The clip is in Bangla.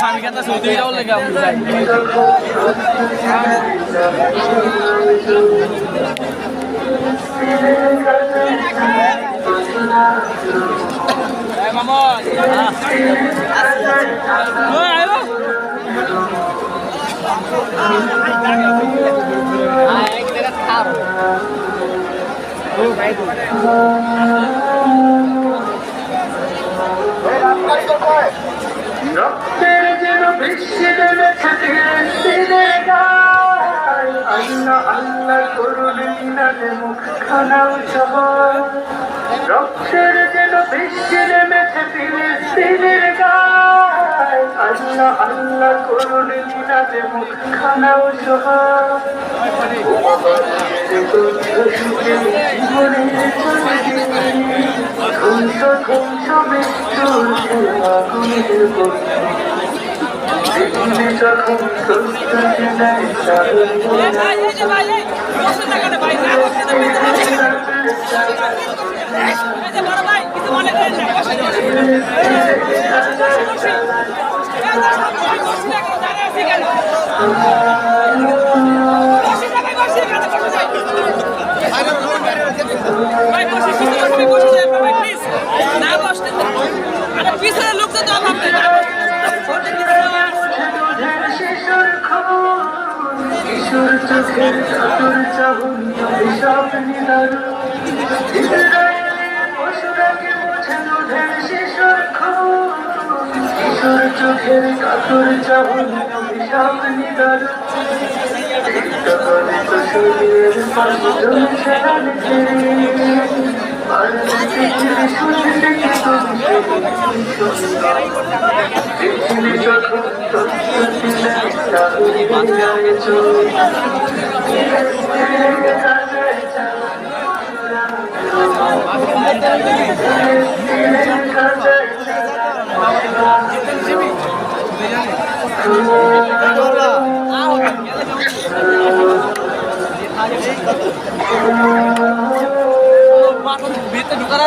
আমি কথা সৌদি যাওয়ার লেগে মামন রক্তের যেন বৃষ্টি দেবে আল্লাহ আল্লাহ করুন মুখখানাও সবার রক্তের যেন বৃষ্টি নেমেছে ফিলিস্তিনের গায় আল্লাহ আল্লাহ করুন মুখখানাও সবার চোখের চাদর চাহুন সব নিদার ইসরায়েলের পশুরাকে বোঝানো ঢের শিশুর খুন কিশোর চোখের চাদর চাহুন সব নিদার গলিত শরীরের পাঁচজন সেনানিকে পৃথিবী যখন ভিতরে ঢুকার